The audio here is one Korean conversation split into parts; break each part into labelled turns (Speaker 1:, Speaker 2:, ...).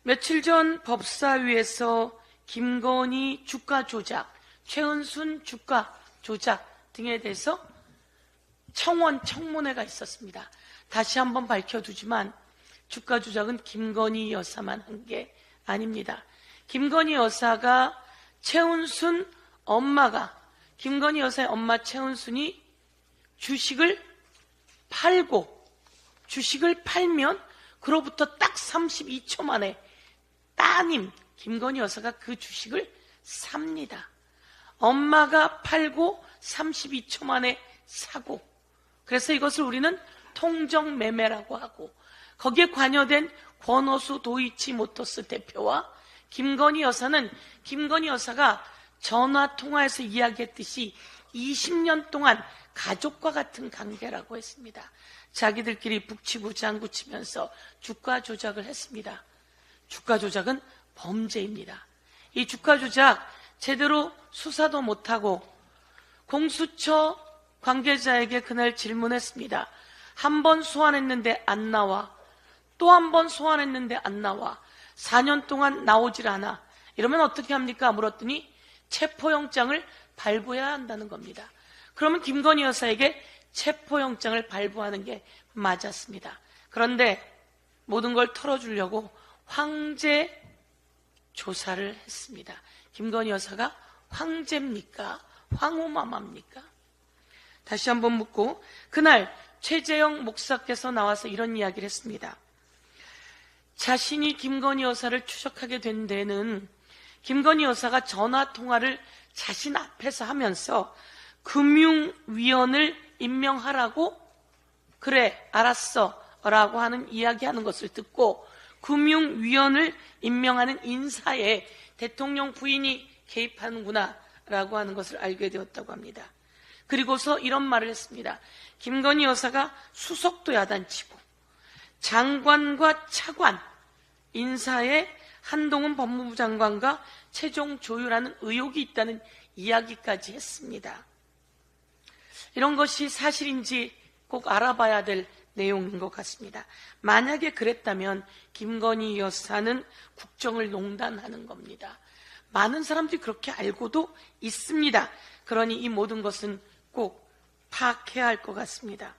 Speaker 1: 며칠 전 법사위에서 김건희 주가 조작, 최은순 주가 조작 등에 대해서 청문회가 있었습니다. 다시 한번 밝혀두지만 주가 조작은 김건희 여사만 한 게 아닙니다. 김건희 여사가 최은순 엄마가, 김건희 여사의 엄마 최은순이 주식을 팔면 그로부터 딱 32초 만에 따님 김건희 여사가 그 주식을 삽니다. 엄마가 팔고 32초 만에 사고, 그래서 이것을 우리는 통정매매라고 하고, 거기에 관여된 권오수 도이치모터스 대표와 김건희 여사는 김건희 여사가 전화통화에서 이야기했듯이 20년 동안 가족과 같은 관계라고 했습니다. 자기들끼리 북치고 장구치면서 주가 조작을 했습니다. 주가 조작은 범죄입니다. 이 주가 조작 제대로 수사도 못하고 공수처 관계자에게 그날 질문했습니다. 한 번 소환했는데 안 나와, 또 한 번 소환했는데 안 나와, 4년 동안 나오질 않아, 이러면 어떻게 합니까? 물었더니 체포영장을 발부해야 한다는 겁니다. 그러면 김건희 여사에게 체포영장을 발부하는 게 맞았습니다. 그런데 모든 걸 털어주려고 황제 조사를 했습니다. 김건희 여사가 황제입니까? 황후마마입니까? 다시 한번 묻고, 그날 최재형 목사께서 나와서 이런 이야기를 했습니다. 자신이 김건희 여사를 추적하게 된 데는 김건희 여사가 전화통화를 자신 앞에서 하면서 금융위원을 임명하라고, 그래 알았어 라고 하는 이야기하는 것을 듣고, 금융위원을 임명하는 인사에 대통령 부인이 개입하는구나 라고 하는 것을 알게 되었다고 합니다. 그리고서 이런 말을 했습니다. 김건희 여사가 수석도 야단치고 장관과 차관 인사에 한동훈 법무부 장관과 최종 조율하는 의혹이 있다는 이야기까지 했습니다. 이런 것이 사실인지 꼭 알아봐야 될 내용인 것 같습니다. 만약에 그랬다면 김건희 여사는 국정을 농단하는 겁니다. 많은 사람들이 그렇게 알고도 있습니다. 그러니 이 모든 것은 꼭 파악해야 할 것 같습니다.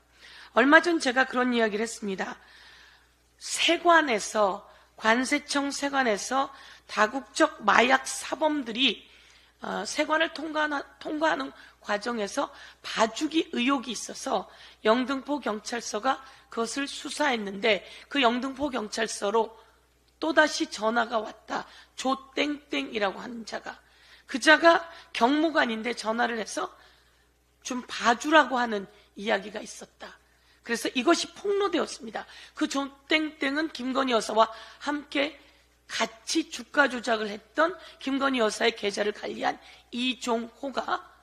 Speaker 1: 얼마 전 제가 그런 이야기를 했습니다. 세관에서, 관세청 세관에서 다국적 마약 사범들이 세관을 통과하는 과정에서 봐주기 의혹이 있어서 영등포 경찰서가 그것을 수사했는데, 그 영등포 경찰서로 또다시 전화가 왔다. 조땡땡이라고 하는 자가, 그 자가 경무관인데 전화를 해서 좀 봐주라고 하는 이야기가 있었다. 그래서 이것이 폭로되었습니다. 그 조땡땡은 김건희 여사와 함께 같이 주가 조작을 했던 김건희 여사의 계좌를 관리한 이종호가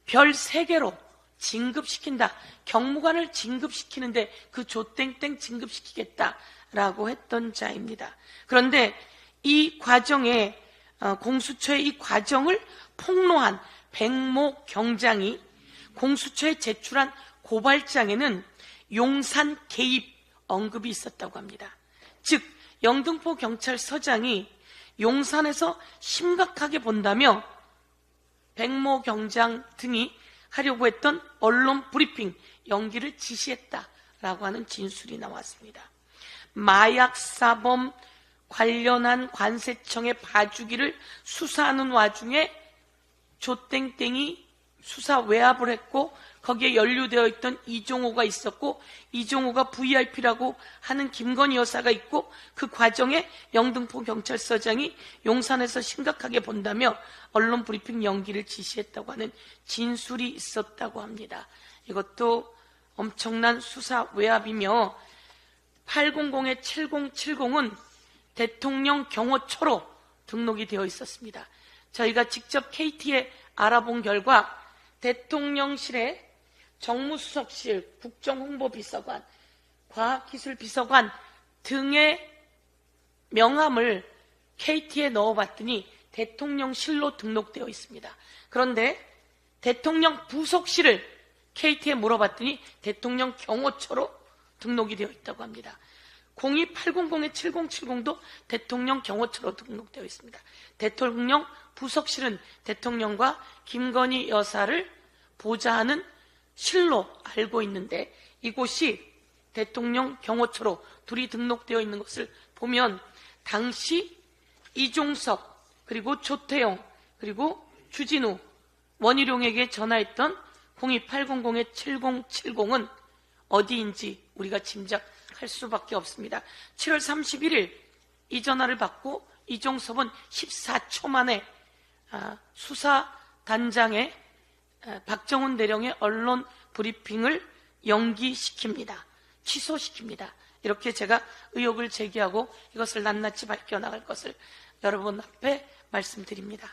Speaker 1: 별 3개로 진급시킨다. 경무관을 진급시키는데 그 조땡땡 진급시키겠다라고 했던 자입니다. 그런데 이 과정에 공수처의 이 과정을 폭로한 백모 경장이 공수처에 제출한 고발장에는 용산 개입 언급이 있었다고 합니다. 즉 영등포 경찰서장이 용산에서 심각하게 본다며 백모 경장 등이 하려고 했던 언론 브리핑 연기를 지시했다라고 하는 진술이 나왔습니다. 마약 사범 관련한 관세청의 봐주기를 수사하는 와중에 조땡땡이 수사 외압을 했고, 거기에 연루되어 있던 이종호가 있었고, 이종호가 VIP라고 하는 김건희 여사가 있고, 그 과정에 영등포 경찰서장이 용산에서 심각하게 본다며 언론 브리핑 연기를 지시했다고 하는 진술이 있었다고 합니다. 이것도 엄청난 수사 외압이며, 800-7070은 대통령 경호처로 등록이 되어 있었습니다. 저희가 직접 KT에 알아본 결과 대통령실의 정무수석실, 국정홍보비서관, 과학기술비서관 등의 명함을 KT에 넣어봤더니 대통령실로 등록되어 있습니다. 그런데 대통령 부속실을 KT에 물어봤더니 대통령 경호처로 등록이 되어 있다고 합니다. 02-800-7070도 대통령 경호처로 등록되어 있습니다. 대통령 부석실은 대통령과 김건희 여사를 보좌하는 실로 알고 있는데 이곳이 대통령 경호처로 둘이 등록되어 있는 것을 보면 당시 이종석 그리고 조태영 그리고 주진우 원희룡에게 전화했던 02-800-7070은 어디인지 우리가 짐작할 수밖에 없습니다. 7월 31일 이 전화를 받고 이종섭은 14초 만에 수사단장의 박정훈 대령의 언론 브리핑을 연기시킵니다. 취소시킵니다. 이렇게 제가 의혹을 제기하고 이것을 낱낱이 밝혀나갈 것을 여러분 앞에 말씀드립니다.